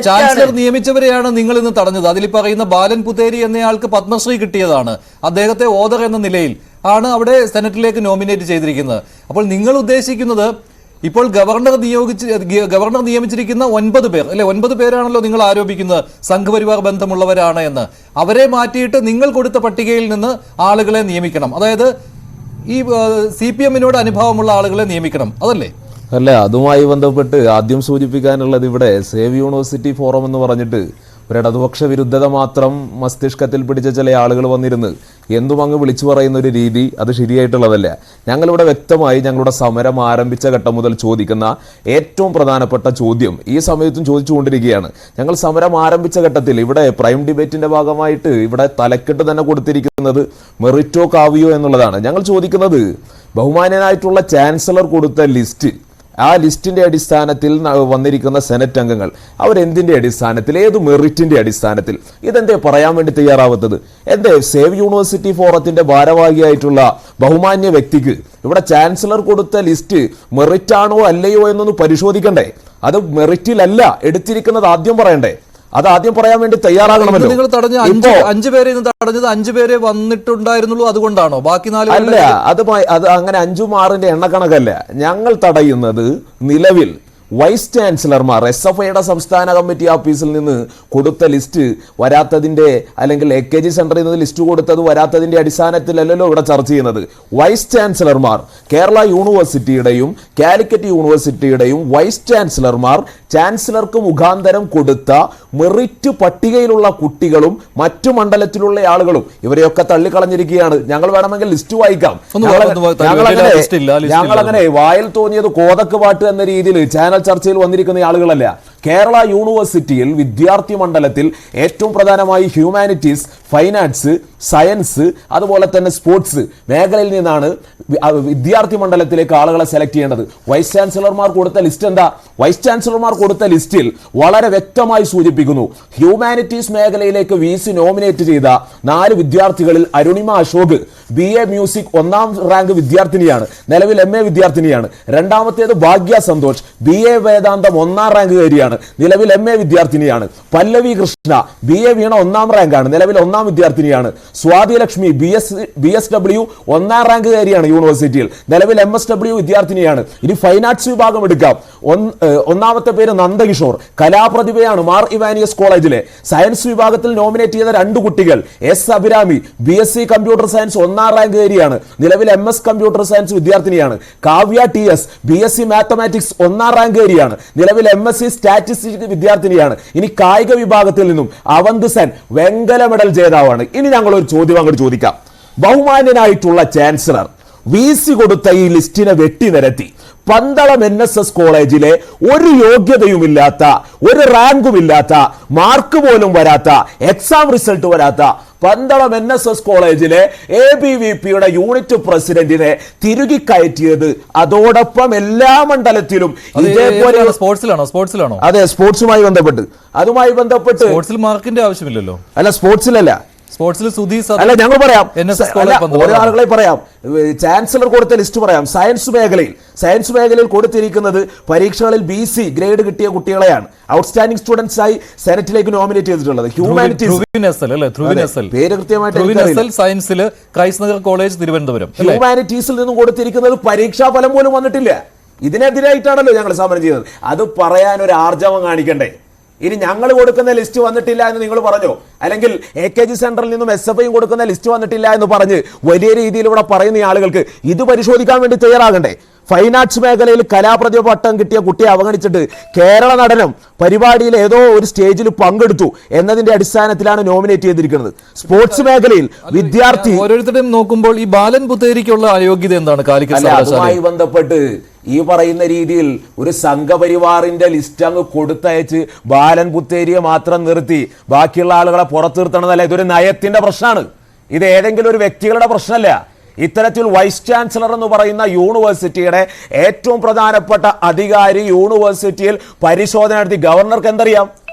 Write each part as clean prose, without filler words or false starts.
Chancellor നിയമിച്ചവരെയാണ് നിങ്ങൾ ഇന്ന് തടഞ്ഞത്. അതിൽ പറയുന്ന ബാലൻ പുതേരി എന്നയാൾക്ക് പത്മശ്രീ കിട്ടിയതാണ്. അദ്ദേഹത്തെ ഓദർ എന്ന നിലയിൽ ആണ് അവിടെ സെനറ്റിലേക്ക് നോമിനേറ്റ് ചെയ്തിരിക്കുന്നത്. അപ്പോൾ നിങ്ങൾ ഉദ്ദേശിക്കുന്നത് ഇപ്പോൾ ഗവർണർ നിയമിച്ചിരിക്കുന്ന 9 പേർ അല്ലെ, 9 പേരാണല്ലോ നിങ്ങൾ ആരോപിക്കുന്നത് സംഘപരിവാർ ബന്ധമുള്ളവരാണ് എന്ന്. അവരെ മാറ്റിയിട്ട് നിങ്ങൾ കൊടുത്ത പട്ടികയിൽ നിന്ന് ആളുകളെ നിയമിക്കണം. അതായത് ഈ CPM-നോട് അനുഭാവമുള്ള ആളുകളെ നിയമിക്കണം, അതല്ലേ? അല്ല, അതുമായി ബന്ധപ്പെട്ട് ആദ്യം സൂചിപ്പിക്കാനുള്ളത്, ഇവിടെ സേവ് യൂണിവേഴ്സിറ്റി ഫോറം എന്ന് പറഞ്ഞിട്ട് ഒരു ഇടതുപക്ഷ വിരുദ്ധത മാത്രം മസ്തിഷ്കത്തിൽ പിടിച്ച ചില ആളുകൾ വന്നിരുന്ന് എന്തും അങ്ങ് വിളിച്ചു പറയുന്ന ഒരു രീതി അത് ശരിയായിട്ടുള്ളതല്ല. ഞങ്ങളിവിടെ വ്യക്തമായി ഞങ്ങളുടെ സമരം ആരംഭിച്ച ഘട്ടം മുതൽ ചോദിക്കുന്ന ഏറ്റവും പ്രധാനപ്പെട്ട ചോദ്യം ഈ സമയത്തും ചോദിച്ചുകൊണ്ടിരിക്കുകയാണ്. ഞങ്ങൾ സമരം ആരംഭിച്ച ഘട്ടത്തിൽ ഇവിടെ പ്രൈം ഡിബേറ്റിന്റെ ഭാഗമായിട്ട് ഇവിടെ തലക്കെട്ട് തന്നെ കൊടുത്തിരിക്കുന്നത് മെറിറ്റോ കാവിയോ എന്നുള്ളതാണ്. ഞങ്ങൾ ചോദിക്കുന്നത്, ബഹുമാന്യനായിട്ടുള്ള ചാൻസലർ കൊടുത്ത ലിസ്റ്റ്, ആ ലിസ്റ്റിന്റെ അടിസ്ഥാനത്തിൽ വന്നിരിക്കുന്ന സെനറ്റ് അംഗങ്ങൾ അവരെന്തിന്റെ അടിസ്ഥാനത്തിൽ, ഏത് മെറിറ്റിന്റെ അടിസ്ഥാനത്തിൽ, ഇതെന്തേ പറയാൻ വേണ്ടി തയ്യാറാവാത്തത്? എന്തേ സേവ് യൂണിവേഴ്സിറ്റി ഫോറത്തിന്റെ ഭാരവാഹിയായിട്ടുള്ള ബഹുമാന്യ വ്യക്തിക്ക് ഇവിടെ ചാൻസലർ കൊടുത്ത ലിസ്റ്റ് മെറിറ്റാണോ അല്ലയോ എന്നൊന്ന് പരിശോധിക്കണ്ടേ? അത് മെറിറ്റിലല്ല എടുത്തിരിക്കുന്നത് ആദ്യം പറയണ്ടേ? അത് ആദ്യം പറയാൻ വേണ്ടി തയ്യാറാകണമല്ലോ. നിങ്ങൾ തടഞ്ഞ 5 പേരെ തടഞ്ഞത് 5 പേരെ വന്നിട്ടുണ്ടായിരുന്നുള്ളൂ, അതുകൊണ്ടാണോ? ബാക്കി 4 അല്ല, അത് അങ്ങനെ 5ഉം 6ന്റെ എണ്ണക്കണക്കല്ല. ഞങ്ങൾ തടയുന്നത് നിലവിൽ വൈസ് ചാൻസലർമാർ SFIയുടെ സംസ്ഥാന കമ്മിറ്റി ഓഫീസിൽ നിന്ന് കൊടുത്ത ലിസ്റ്റ് വരാത്തതിന്റെ, അല്ലെങ്കിൽ AKG സെന്ററിൽ നിന്ന് ലിസ്റ്റ് കൊടുത്തത് വരാത്തതിന്റെ അടിസ്ഥാനത്തിലല്ലോ ഇവിടെ ചർച്ച ചെയ്യുന്നത്. വൈസ് ചാൻസലർമാർ, കേരള യൂണിവേഴ്സിറ്റിയുടെയും കാലിക്കറ്റ് യൂണിവേഴ്സിറ്റിയുടെയും വൈസ് ചാൻസലർമാർ ചാൻസലർക്ക് മുഖാന്തരം കൊടുത്ത മെറിറ്റ് പട്ടികയിലുള്ള കുട്ടികളും മറ്റു മണ്ഡലത്തിലുള്ള ആളുകളും ഇവരെയൊക്കെ തള്ളിക്കളഞ്ഞിരിക്കുകയാണ്. ഞങ്ങൾ വേണമെങ്കിൽ ലിസ്റ്റ് വായിക്കാം. ഞങ്ങളങ്ങനെ വായിൽ തോന്നിയത് കോതക്ക് പാട്ട് എന്ന രീതിയിൽ ചാനൽ ചർച്ചയിൽ വന്നിരിക്കുന്ന ആളുകളല്ല. കേരള യൂണിവേഴ്സിറ്റിയിൽ വിദ്യാർത്ഥി മണ്ഡലത്തിൽ ഏറ്റവും പ്രധാനമായി ഹ്യൂമാനിറ്റീസ്, ഫൈൻ ആർട്സ്, സയൻസ്, അതുപോലെ തന്നെ സ്പോർട്സ് മേഖലയിൽ നിന്നാണ് വിദ്യാർത്ഥി മണ്ഡലത്തിലേക്ക് ആളുകളെ സെലക്ട് ചെയ്യേണ്ടത്. വൈസ് ചാൻസലർമാർ കൊടുത്ത ലിസ്റ്റ് എന്താ? വൈസ് ചാൻസലർമാർ കൊടുത്ത ലിസ്റ്റിൽ വളരെ വ്യക്തമായി സൂചിപ്പിക്കുന്നു, ഹ്യൂമാനിറ്റീസ് മേഖലയിലേക്ക് VC നോമിനേറ്റ് ചെയ്ത 4 വിദ്യാർത്ഥികളിൽ Arunima Ashok BA music 1ാം rank വിദ്യാർത്ഥിനിയാണ്, നിലവിൽ MA വിദ്യാർത്ഥിനിയാണ്. രണ്ടാമത്തേത് ഭാഗ്യ സന്തോഷ് BA വേദാന്തം 1ാം റാങ്കുകാരിയാണ്, നിലവിൽ MA വിദ്യാർത്ഥിനിയാണ്. പല്ലവി കൃഷ്ണ BA വീണ 1ാം റാങ്കാണ്, നിലവിൽ 1ാം വിദ്യാർത്ഥിനിയാണ്. സ്വാതി ലക്ഷ്മി BSW 1ാം റാങ്കുകാരിയാണ് യൂണിവേഴ്സിറ്റിയിൽ, നിലവിൽ MSW വിദ്യാർത്ഥിനിയാണ്. ഇനി ഫൈൻ ആർട്സ് വിഭാഗം എടുക്കാം. 1ാമത്തെ പേര് നന്ദകിഷോർ, കലാപ്രതിഭയാണ്, മാർ ഇവാനിയസ് കോളേജിലെ. സയൻസ് വിഭാഗത്തിൽ നോമിനേറ്റ് ചെയ്ത 2 കുട്ടികൾ, S Abhirami BSc computer science 1ാം റാങ്കുകാരിയാണ്, നിലവിൽ MS കമ്പ്യൂട്ടർ സയൻസ് വിദ്യാർത്ഥിനിയാണ്. കാവ്യ TS BSc മാത്തമാറ്റിക്സ് 1ാം റാങ്കുകാരിയാണ്, നിലവിൽ MSc സ്റ്റാറ്റിസ്റ്റിക്സ് വിദ്യാർത്ഥിനിയാണ്. ഇനി കായിക വിഭാഗത്തിൽ നിന്നും അവന്ത് സെൻ വെങ്കല മെഡൽ ജേതാവാണ്. ഇനി ഞങ്ങൾ ഒരു ചോദ്യം അങ്ങോട്ട് ചോദിക്കാം. ബഹുമാന്യനായിട്ടുള്ള ചാൻസലർ VC കൊടുത്ത ഈ ലിസ്റ്റിനെ വെട്ടി നിരത്തി പന്തളം NSS കോളേജിലെ ഒരു യോഗ്യതയുമില്ലാത്ത, ഒരു റാങ്കുമില്ലാത്ത, മാർക്ക് പോലും വരാത്ത, എക്സാം റിസൾട്ട് വരാത്ത പന്തളം NSS കോളേജിലെ ABVPയുടെ യൂണിറ്റ് പ്രസിഡന്റിനെ തിരുകി കയറ്റിയത്, അതോടൊപ്പം എല്ലാ മണ്ഡലത്തിലും ഇതേപോലെ സ്പോർട്സിലാണോ? അതെ, സ്പോർട്സുമായി ബന്ധപ്പെട്ട്, അതുമായി ബന്ധപ്പെട്ട് സ്പോർട്സിൽ മാർക്കിന്റെ ആവശ്യമില്ലല്ലോ. അല്ല, സ്പോർട്സിലല്ല, സ്പോർട്സിൽ അല്ല, ഞങ്ങൾ പറയാം, ഓരോ ആളുകളെ പറയാം. ചാൻസലർ കൊടുത്ത ലിസ്റ്റ് പറയാം. സയൻസ് മേഖലയിൽ കൊടുത്തിരിക്കുന്നത് പരീക്ഷകളിൽ BC ഗ്രേഡ് കിട്ടിയ കുട്ടികളെയാണ് ഔട്ട്സ്റ്റാൻഡിംഗ് സ്റ്റുഡൻസ് ആയി സെനറ്റിലേക്ക് നോമിനേറ്റ് ചെയ്തിട്ടുള്ളത്. പേര് കൃത്യമായിട്ട് സയൻസിൽ ക്രൈസ്റ്റ് നഗർ കോളേജ് തിരുവനന്തപുരം. ഹ്യൂമാനിറ്റീസിൽ നിന്നും കൊടുത്തിരിക്കുന്നത് പരീക്ഷാ ഫലം പോലും വന്നിട്ടില്ല. ഇതിനെതിരായിട്ടാണല്ലോ ഞങ്ങൾ സമരം ചെയ്യുന്നത്. അത് പറയാൻ ഒരു ആർജവം കാണിക്കണ്ടേ? ഇനി ഞങ്ങൾ കൊടുക്കുന്ന ലിസ്റ്റ് വന്നിട്ടില്ല എന്ന് നിങ്ങൾ പറഞ്ഞോ, അല്ലെങ്കിൽ AKG സെന്ററിൽ നിന്നും SFI കൊടുക്കുന്ന ലിസ്റ്റ് വന്നിട്ടില്ല എന്ന് പറഞ്ഞ് വലിയ രീതിയിൽ ഇവിടെ പറയുന്ന ആളുകൾക്ക് ഇത് പരിശോധിക്കാൻ വേണ്ടി തയ്യാറാകണ്ടേ? ഫൈൻ ആർട്സ് മേഖലയിൽ കലാപ്രതിഭ പട്ടം കിട്ടിയ കുട്ടിയെ അവഗണിച്ചിട്ട് കേരള നടനം പരിപാടിയിൽ ഏതോ ഒരു സ്റ്റേജിൽ പങ്കെടുത്തു എന്നതിന്റെ അടിസ്ഥാനത്തിലാണ് നോമിനേറ്റ് ചെയ്തിരിക്കുന്നത്. സ്പോർട്സ് മേഖലയിൽ വിദ്യാർത്ഥി ഓരോരുത്തരും നോക്കുമ്പോൾ ഈ ബാലൻ പുതേരിക്കുള്ള അയോഗ്യത എന്താണ്? അതുമായി ബന്ധപ്പെട്ട് ഈ പറയുന്ന രീതിയിൽ ഒരു സംഘപരിവാറിന്റെ ലിസ്റ്റ് അങ്ങ് കൊടുത്തയച്ച് ബാലൻ പുത്തേരിയെ മാത്രം നിർത്തി ബാക്കിയുള്ള ആളുകളെ പുറത്തു നിർത്തണമെന്നല്ല. ഇതൊരു നയത്തിന്റെ പ്രശ്നമാണ്. ഇത് ഏതെങ്കിലും ഒരു വ്യക്തികളുടെ പ്രശ്നമല്ല. ഇത്തരത്തിൽ വൈസ് ചാൻസലർ എന്ന് പറയുന്ന യൂണിവേഴ്സിറ്റിയുടെ ഏറ്റവും പ്രധാനപ്പെട്ട അധികാരി യൂണിവേഴ്സിറ്റിയിൽ പരിശോധന നടത്തി. ഗവർണർക്ക് എന്തറിയാം?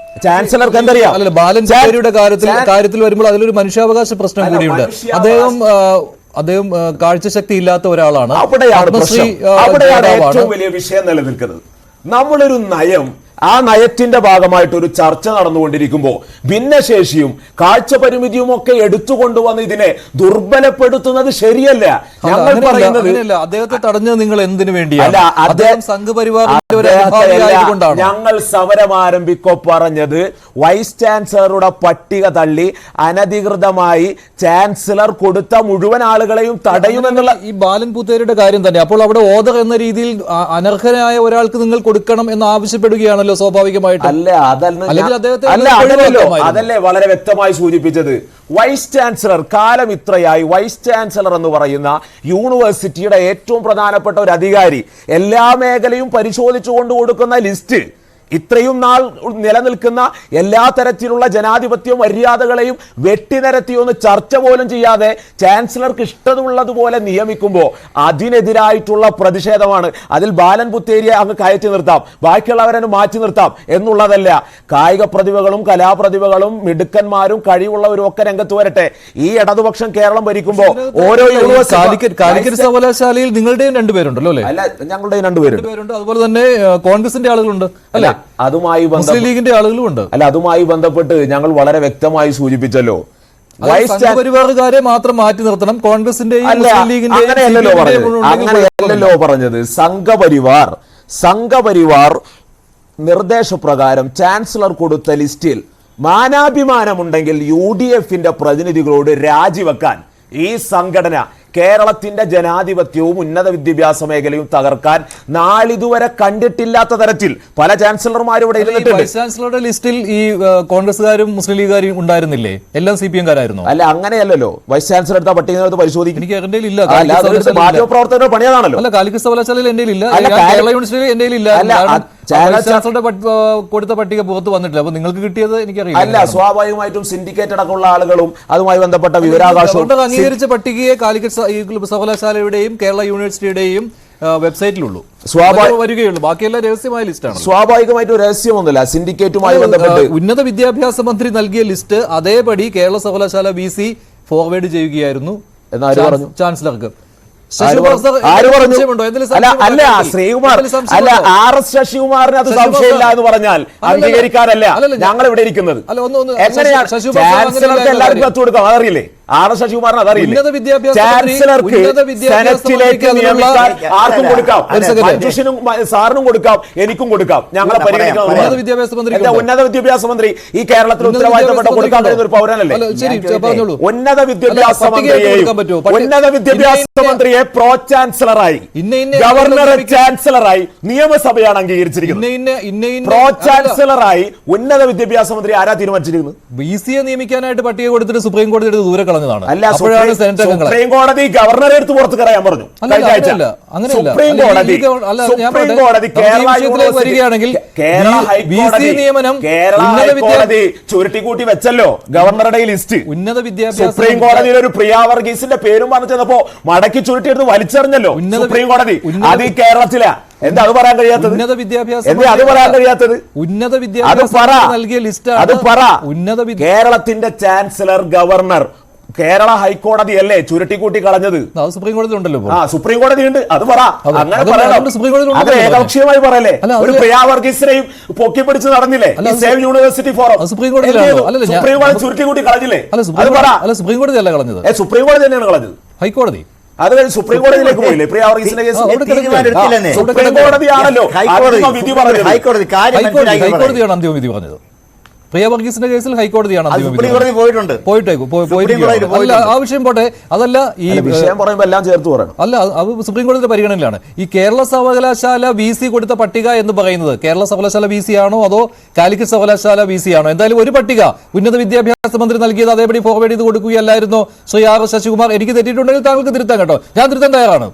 ചാൻസലർക്ക് എന്തറിയാം? ബാലൻ പുത്തേരിയുടെ കാര്യത്തിൽ വരുമ്പോൾ അതിലൊരു മനുഷ്യാവകാശ പ്രശ്നം കൂടിയുണ്ട്. അദ്ദേഹം അദ്ദേഹം കാഴ്ചശക്തി ഇല്ലാത്ത ഒരാളാണ്. അവിടെയാണ് പത്മശ്രീ അവിടെയാണ് ജേതാവാണ്. ഏറ്റവും വലിയ വിഷയം നിലനിൽക്കുന്നത്. നമ്മളൊരു നയം, ആ നയത്തിന്റെ ഭാഗമായിട്ട് ഒരു ചർച്ച നടന്നുകൊണ്ടിരിക്കുമ്പോൾ ഭിന്നശേഷിയും കാഴ്ചപരിമിതിയും ഒക്കെ എടുത്തുകൊണ്ടുവന്ന് ഇതിനെ ദുർബലപ്പെടുത്തുന്നത് ശരിയല്ല. ഞങ്ങൾ പറയുന്നത് അദ്ദേഹത്തെ തടഞ്ഞത് നിങ്ങൾ എന്തിനു വേണ്ടിയാണ്? അല്ല, അദ്ദേഹം സംഘപരിവാറിന്റെ ഒരു അനുഭാവിയായതുകൊണ്ടാണ്. ഞങ്ങൾ സമരം ആരംഭിക്കോ പറഞ്ഞത് വൈസ് ചാൻസലറുടെ പട്ടിക തള്ളി അനധികൃതമായി ചാൻസലർ കൊടുത്ത മുഴുവൻ ആളുകളെയും തടയുമെന്നുള്ള ഈ ബാലൻ പുത്തേരിയുടെ കാര്യം തന്നെ. അപ്പോൾ അവിടെ ഓദർ എന്ന രീതിയിൽ അനർഹനായ ഒരാൾക്ക് നിങ്ങൾ കൊടുക്കണം എന്ന് ആവശ്യപ്പെടുകയാണ് സ്വാഭാവികമായിട്ട്. അതല്ലേ വളരെ വ്യക്തമായി സൂചിപ്പിച്ചത്. വൈസ് ചാൻസലർ കാലം ഇത്രയായി വൈസ് ചാൻസലർ എന്ന് പറയുന്ന യൂണിവേഴ്സിറ്റിയുടെ ഏറ്റവും പ്രധാനപ്പെട്ട ഒരു അധികാരി എല്ലാ മേഖലയും പരിശോധിച്ചുകൊണ്ട് കൊടുക്കുന്ന ലിസ്റ്റ് ഇത്രയും നാൾ നിലനിൽക്കുന്ന എല്ലാ തരത്തിലുള്ള ജനാധിപത്യ മര്യാദകളെയും വെട്ടിനിരത്തിയൊന്ന് ചർച്ച പോലും ചെയ്യാതെ ചാൻസലർക്ക് ഇഷ്ടമുള്ളതുപോലെ നിയമിക്കുമ്പോൾ അതിനെതിരായിട്ടുള്ള പ്രതിഷേധമാണ്. അതിൽ ബാലൻ പുത്തേരിയെ അങ്ങ് കയറ്റി നിർത്താം, ബാക്കിയുള്ളവരെ മാറ്റി നിർത്താം എന്നുള്ളതല്ല. കായിക പ്രതിഭകളും കലാപ്രതിഭകളും മിടുക്കന്മാരും കഴിവുള്ളവരും ഒക്കെ രംഗത്ത് വരട്ടെ. ഈ ഇടതുപക്ഷം കേരളം ഭരിക്കുമ്പോൾ ഓരോ കാലിക്കറ്റ് സർവകലാശാലയിൽ നിങ്ങളുടെയും രണ്ടുപേരുണ്ടല്ലോ അല്ലേ? അല്ല, ഞങ്ങളുടെയും രണ്ടുപേരുണ്ട്. അതുപോലെ തന്നെ കോൺഗ്രസിന്റെ ആളുകളുണ്ട് അല്ലെ? അതുമായി മുസ്ലിം ലീഗിന്റെ ആളുകളുമുണ്ട്. അല്ല, അതുമായി ബന്ധപ്പെട്ട് ഞങ്ങൾ വളരെ വ്യക്തമായി സൂചിപ്പിച്ചല്ലോ. സംഘപരിവാറുകാരെ മാത്രം മാറ്റി നിർത്തണം, കോൺഗ്രസിന്റെയും അങ്ങനെയല്ലോ പറഞ്ഞത്. സംഘപരിവാർ നിർദ്ദേശപ്രകാരം ചാൻസലർ കൊടുത്ത ലിസ്റ്റിൽ മാനാഭിമാനമുണ്ടെങ്കിൽ UDFന്റെ പ്രതിനിധികളോട് രാജിവെക്കാൻ ഈ സംഘടന കേരളത്തിന്റെ ജനാധിപത്യവും ഉന്നത വിദ്യാഭ്യാസ മേഖലയും തകർക്കാൻ നാളിതുവരെ കണ്ടിട്ടില്ലാത്ത തരത്തിൽ പല ചാൻസലർമാരും ഇവിടെ ഇരുന്നിട്ടുണ്ട്. വൈസ് ചാൻസലറുടെ ലിസ്റ്റിൽ ഈ കോൺഗ്രസ്സുകാരും മുസ്ലിം ലീഗുകാരും ഉണ്ടായിരുന്നില്ലേ? എല്ലാം CPM കാരായിരുന്നു. അല്ല, അങ്ങനെയല്ലോ. വൈസ് ചാൻസലർ എടുത്ത പട്ടിക പരിശോധിക്കും. എനിക്ക് എന്റെ ഇല്ല. മാധ്യമപ്രവർത്തകരുടെ പണിയാണല്ലോ. അല്ല, കാലിക്കറ്റ് സർവകലാശാലയിൽ എന്റെ ഇല്ല, കേരള യൂണിവേഴ്സിറ്റിയിൽ എന്റെ ഇല്ല. ചാൻസലറുടെ കൊടുത്ത പട്ടിക പുറത്ത് വന്നിട്ടില്ല. അപ്പൊ നിങ്ങൾക്ക് കിട്ടിയത് എനിക്കറിയില്ല. അല്ല, സ്വാഭാവികമായിട്ടും സിൻഡിക്കേറ്റ് അടക്കമുള്ള ആളുകളും അതുമായി ബന്ധപ്പെട്ട വിവരാവകാശവും അംഗീകരിച്ച പട്ടികയെ കാലിക്കറ്റ് സർവകലാശാലയുടെയും കേരള യൂണിവേഴ്സിറ്റിയുടെയും വെബ്സൈറ്റിലുള്ളൂ, വരികയുള്ളൂ. ബാക്കിയെല്ലാം രഹസ്യമായ ലിസ്റ്റാണ്. സ്വാഭാവികമായിട്ടും രഹസ്യമൊന്നുമില്ല. സിൻഡിക്കേറ്റുമായി ബന്ധപ്പെട്ട് ഉന്നത വിദ്യാഭ്യാസ മന്ത്രി നൽകിയ ലിസ്റ്റ് അതേപടി കേരള സർവകലാശാല VC ഫോർവേഡ് ചെയ്യുകയായിരുന്നു ചാൻസലർക്ക്. ആര് പറഞ്ഞു? അല്ല, ശ്രീകുമാർ അല്ല, RS ശശികുമാറിന് അത് സംശയമില്ല എന്ന് പറഞ്ഞാൽ അംഗീകരിക്കാനല്ല ഞങ്ങൾ ഇവിടെ ഇരിക്കുന്നത്. എങ്ങനെയാണ് ചാൻസലർക്ക് എല്ലാവർക്കും കത്ത് കൊടുക്കാം? അതറിയില്ലേ? RS ശശികുമാറിന് അതറിയില്ല. ചാൻസലർക്ക് സെനറ്റിലേക്ക് നിയമിക്കാൻ ആർക്കും കൊടുക്കാം, മഞ്ജുഷിനും സാറിനും കൊടുക്കാം, എനിക്കും കൊടുക്കാം. ഞങ്ങളെ പരിഗണിക്കണം. ഉന്നത വിദ്യാഭ്യാസ മന്ത്രി ഈ കേരളത്തിൽ ഉത്തരവാദിത്തപ്പെട്ട കൊടുക്കാൻ കഴിയുന്ന ഒരു പൗരനല്ലേ? ഉന്നത വിദ്യാഭ്യാസ മന്ത്രിയെ പ്രോ ചാൻസലറായി, ഗവർണറെ ചാൻസലറായി നിയമസഭയാണ് അംഗീകരിച്ചിരിക്കുന്നത്. പ്രോ ചാൻസലറായി ഉന്നത വിദ്യാഭ്യാസ മന്ത്രി ആരാ തീരുമാനിച്ചിരിക്കുന്നത്? VC നിയമിക്കാനായിട്ട് പട്ടിക കൊടുത്തിട്ട് സുപ്രീം കോടതി എടുത്ത് ദൂരെ കളഞ്ഞതാണ്. അല്ല, സുപ്രീം കോടതി ഗവർണറെ എടുത്ത് പുറത്ത് കളയാൻ പറഞ്ഞു. സുപ്രീം കോടതി കേരള ഹൈക്കോടതി ചുരുട്ടിക്കൂട്ടി വെച്ചല്ലോ ഗവർണറുടെ ലിസ്റ്റ്. ഉന്നത വിദ്യാഭ്യാസ സുപ്രീം കോടതിയിൽ ഒരു പ്രിയ വർഗീസിന്റെ പേരും പറഞ്ഞു ചെന്നപ്പോ മടക്കി ചുരുട്ടിയെടുത്ത് വലിച്ചെറിഞ്ഞല്ലോ സുപ്രീം കോടതി. അത് ഈ കേരളത്തിലാ. എന്താ അത് പറയാൻ കഴിയാത്തത്? ഉന്നത വിദ്യാഭ്യാസ അത് പറയാൻ കഴിയാത്തത്? ഉന്നത വിദ്യാഭ്യാസ നൽകിയ ലിസ്റ്റ് അത് പറ. കേരളത്തിന്റെ ചാൻസലർ ഗവർണർ കേരള ഹൈക്കോടതി അല്ലേ ചുരുട്ടിക്കൂട്ടി കളഞ്ഞത്? സുപ്രീം കോടതി ഉണ്ടല്ലോ. സുപ്രീം കോടതി ഉണ്ട്. അത് പറ. അങ്ങനെ പറയണം. അത് ഏകപക്ഷീയമായി പറയല്ലേ? ഒരു പ്രിയ വർഗീസിനെയും പൊക്കിപ്പിടിച്ച് നടന്നില്ലേ സേവ് യൂണിവേഴ്സിറ്റി ഫോറം? സുപ്രീം കോടതി ചുരുട്ടിക്കൂട്ടി കളഞ്ഞില്ലേ? അത് പറ. അല്ല, സുപ്രീം കോടതി അല്ല കളഞ്ഞത്. സുപ്രീം കോടതി തന്നെയാണ് കളഞ്ഞത്. ഹൈക്കോടതി അത് കഴിഞ്ഞ് സുപ്രീം കോടതിയിലേക്ക് പോയില്ലേ? പ്രിയ വർഗീസിന്റെ കേസ് സുപ്രീം കോടതിയാണല്ലോ വിധി പറഞ്ഞത്. ഹൈക്കോടതിയാണ് അന്തിമ വിധി പറഞ്ഞത്. പ്രിയ വർഗീസിന്റെ കേസിൽ ഹൈക്കോടതിയാണ് ആ വിഷയം പോട്ടെ. അതല്ല, ഈ വിഷയം പറയുമ്പോൾ എല്ലാം ചേർത്ത് പറയണം. അല്ല, അത് സുപ്രീം കോടതിയുടെ പരിഗണനയിലാണ്. ഈ കേരള സർവകലാശാല VC കൊടുത്ത പട്ടിക എന്ന് പറയുന്നത് കേരള സർവകലാശാല VC ആണോ അതോ കാലിക്കറ്റ് സർവകലാശാല VC ആണോ? എന്തായാലും ഒരു പട്ടിക ഉന്നത വിദ്യാഭ്യാസ മന്ത്രി നൽകിയത് അതേപടി ഫോർവേഡ് ചെയ്ത് കൊടുക്കുകയല്ലായിരുന്നോ ശ്രീ RS ശശികുമാർ? എനിക്ക് തെറ്റിയിട്ടുണ്ടെങ്കിൽ താങ്കൾക്ക് തിരുത്താൻ കേട്ടോ, ഞാൻ തിരുത്താൻ തയ്യാറാണ്.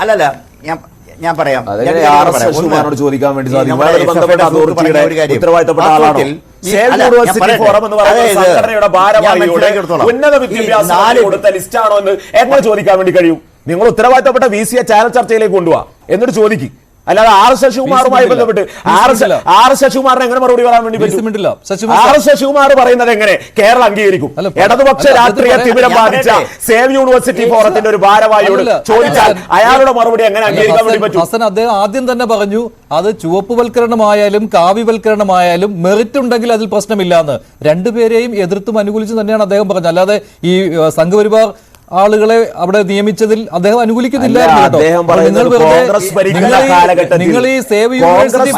അല്ലല്ല, ഞാൻ പറയാം. ചോദിക്കാൻ വേണ്ടി ഉത്തരവാദിത്തപ്പെട്ട ആളാണോ ഉന്നത വിദ്യാഭ്യാസം കൊടുത്ത ലിസ്റ്റാണോ എന്ന് എങ്ങനെ ചോദിക്കാൻ വേണ്ടി കഴിയും? നിങ്ങൾ ഉത്തരവാദിത്തപ്പെട്ട VC ചാനൽ ചർച്ചയിലേക്ക് കൊണ്ടുപോവാ എന്നിട്ട് ചോദിക്കും. അല്ലാതെ ആർ എസ് ശശികുമാറുമായി ബന്ധപ്പെട്ട് ആർ എസ് ശശികുമാറിന് എങ്ങനെ മറുപടി പറയാൻ വേണ്ടി പറ്റും? ആർ എസ് ശശികുമാർ പറയുന്നത് എങ്ങനെ കേരളം അംഗീകരിക്കും? ഇടതുപക്ഷ രാഷ്ട്രീയ തിമിരം ബാധിച്ച സേവ് യൂണിവേഴ്സിറ്റി ഫോറത്തിന്റെ ഒരു ഭാരവാഹിയോട് ചോദിച്ചാൽ അയാളുടെ മറുപടി എങ്ങനെ അംഗീകരിക്കാൻ വേണ്ടി പറ്റും? ഹസൻ അദ്ദേഹം ആദ്യം തന്നെ പറഞ്ഞു അത് ചുവപ്പുവൽക്കരണമായാലും കാവ്യവൽക്കരണമായാലും മെറിറ്റ് ഉണ്ടെങ്കിൽ അതിൽ പ്രശ്നമില്ലാന്ന്. രണ്ടുപേരെയും എതിർത്തും അനുകൂലിച്ചും തന്നെയാണ് അദ്ദേഹം പറഞ്ഞത്. അല്ലാതെ ഈ സംഘപരിവാർ ആളുകളെ അവിടെ നിയമിച്ചതിൽ അദ്ദേഹം അനുകൂലിക്കുന്നില്ല. നിങ്ങൾ ഈ സേവ് യൂണിവേഴ്സിറ്റി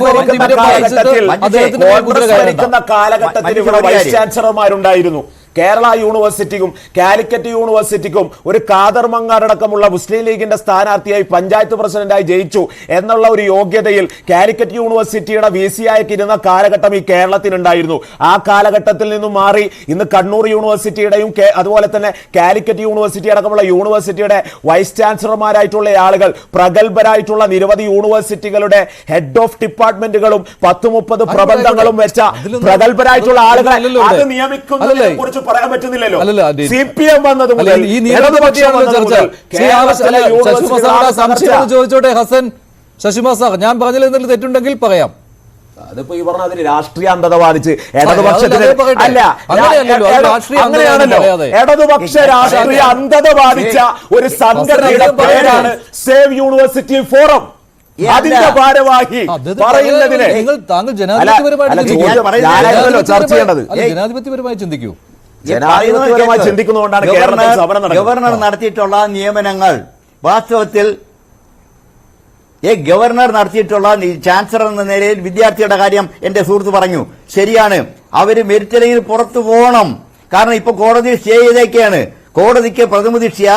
കാലഘട്ടത്തിൽ ഇവിടെ വൈസ് ചാൻസലർമാരുണ്ടായിരുന്നു. കേരള യൂണിവേഴ്സിറ്റിക്കും കാലിക്കറ്റ് യൂണിവേഴ്സിറ്റിക്കും ഒരു ഖാദർ മങ്ങാടക്കമുള്ള മുസ്ലിം ലീഗിന്റെ സ്ഥാനാർത്ഥിയായി പഞ്ചായത്ത് പ്രസിഡന്റായി ജയിച്ചു എന്നുള്ള ഒരു യോഗ്യതയിൽ കാലിക്കറ്റ് യൂണിവേഴ്സിറ്റിയുടെ VC ആയിരുന്ന കാലഘട്ടം ഈ കേരളത്തിനുണ്ടായിരുന്നു. ആ കാലഘട്ടത്തിൽ നിന്നും മാറി ഇന്ന് കണ്ണൂർ യൂണിവേഴ്സിറ്റിയുടെയും അതുപോലെ തന്നെ കാലിക്കറ്റ് യൂണിവേഴ്സിറ്റി അടക്കമുള്ള യൂണിവേഴ്സിറ്റിയുടെ വൈസ് ചാൻസലർമാരായിട്ടുള്ള ആളുകൾ, പ്രഗത്ഭരായിട്ടുള്ള നിരവധി യൂണിവേഴ്സിറ്റികളുടെ ഹെഡ് ഓഫ് ഡിപ്പാർട്ട്മെന്റുകളും 10-30 പ്രബന്ധങ്ങളും വെച്ച പ്രഗത്ഭരായിട്ടുള്ള ആളുകൾ അത് നിയമിക്കുന്നതിനെ കുറിച്ച് പറയാൻ പറ്റുന്നില്ലല്ലോ. CPM വന്നത് മുതൽ ചോദിച്ചോട്ടെ ഹസൻ, ശശികുമാർ സാർ, ഞാൻ പറഞ്ഞതിൽ എന്തെങ്കിലും തെറ്റുണ്ടെങ്കിൽ പറയാം. അതിപ്പോ ഈ പറഞ്ഞ അതിന് രാഷ്ട്രീയ അന്ധത ബാധിച്ച് ഇടതുപക്ഷത്തിന് അങ്ങനെയാണല്ലോ. ഇടതുപക്ഷ രാഷ്ട്രീയ അന്ധത ബാധിച്ച ഒരു സംഘടനയുടെ പേരാണ് സേവ് യൂണിവേഴ്സിറ്റി ഫോറം. അതിന്റെ ഭാരവാഹി പറയുന്നതിന് താങ്കൾ ജനാധിപത്യപരമായി ചിന്തിക്കൂ. ജനാധിപത്യപരമായി ചിന്തിക്കുന്നതുകൊണ്ടാണ് ഗവർണർ നടത്തിയിട്ടുള്ള നിയമനങ്ങൾ വാസ്തവത്തിൽ ഗവർണർ നടത്തിയിട്ടുള്ള ചാൻസലർ എന്ന നിലയിൽ വിദ്യാർത്ഥിയുടെ കാര്യം എന്റെ സുഹൃത്ത് പറഞ്ഞു. ശരിയാണ്, അവര് മെറിറ്റ് അല്ലെങ്കിൽ പുറത്തു പോകണം. കാരണം ഇപ്പൊ കോടതി സ്റ്റേ ചെയ്തേക്കാണ്. കോടതിക്ക് പ്രഥമദൃഷ്ട്യ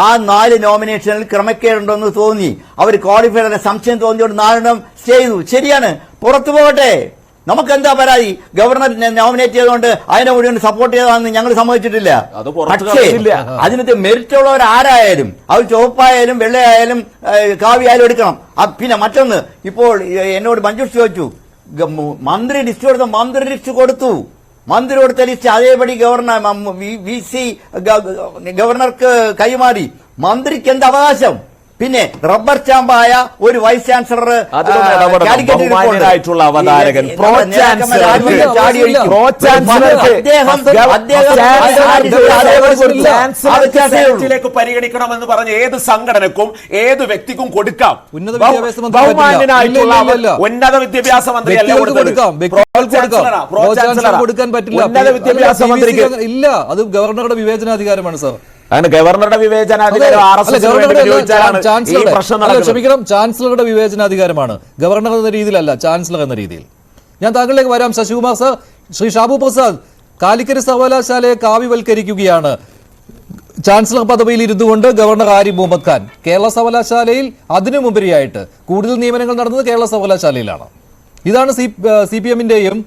ആ 4 നോമിനേഷനിൽ ക്രമക്കേടുണ്ടെന്ന് തോന്നി. അവർ ക്വാളിഫൈഡ് അല്ല സംശയം തോന്നിയോണ്ട് 4 സ്റ്റേ ചെയ്തു. ശരിയാണ്, പുറത്തു പോകട്ടെ. നമുക്കെന്താ പരാതി? ഗവർണർ നോമിനേറ്റ് ചെയ്തുകൊണ്ട് അതിനെ മുഴുവൻ സപ്പോർട്ട് ചെയ്തതാണെന്ന് ഞങ്ങൾ സമ്മതിച്ചിട്ടില്ല. പക്ഷേ അതിനകത്ത് മെറിറ്റ് ഉള്ളവർ ആരായാലും, അത് ചുവപ്പായാലും വെള്ളയായാലും കാവ്യായാലും എടുക്കണം. പിന്നെ മറ്റൊന്ന്, ഇപ്പോൾ എന്നോട് മഞ്ജുഷ് ചോദിച്ചു, മന്ത്രി ലിസ്റ്റ് കൊടുത്ത മന്ത്രി ലിസ്റ്റ് കൊടുത്തു. മന്ത്രി കൊടുത്ത ലിസ്റ്റ് അതേപടി VC ഗവർണർക്ക് കൈമാറി. മന്ത്രിക്ക് എന്ത് അവകാശം? പിന്നെ റബ്ബർ സ്റ്റാമ്പായ ഒരു വൈസ് ചാൻസലർ ബഹുമാന്യനായിട്ടുള്ള അവതാരകൻ പരിഗണിക്കണമെന്ന് പറഞ്ഞ ഏത് സംഘടനക്കും ഏത് വ്യക്തിക്കും കൊടുക്കാം. ബഹുമാന്യനായിട്ടുള്ള ഉന്നത വിദ്യാഭ്യാസ മന്ത്രി അല്ല കൊടുക്കാം. ഉന്നത വിദ്യാഭ്യാസ മന്ത്രിക്ക് ഇല്ല, അത് ഗവർണറുടെ വിവേചനാധികാരമാണ് സാർ. അങ്ങനെ ഗവർണറുടെ വിവേചനാധികാരം ക്ഷമിക്കണം, ചാൻസലറുടെ വിവേചനാധികാരമാണ്. ഗവർണർ എന്ന രീതിയിലല്ല, ചാൻസലർ എന്ന രീതിയിൽ. ഞാൻ താങ്കളിലേക്ക് വരാം. ശശികുമാർ സാർ, ശ്രീ ഷാബു പ്രസാദ്, കാലിക്കറ്റ് സർവകലാശാലയെ കാവ്യവൽക്കരിക്കുകയാണ് ചാൻസലർ പദവിയിൽ ഇരുന്നുകൊണ്ട് ഗവർണർ ആരിഫ് മുഹമ്മദ് ഖാൻ. കേരള സർവകലാശാലയിൽ അതിനുമുപരിയായിട്ട് കൂടുതൽ നിയമനങ്ങൾ നടന്നത് കേരള സർവകലാശാലയിലാണ്. ഇതാണ് CPM-ന്റെയും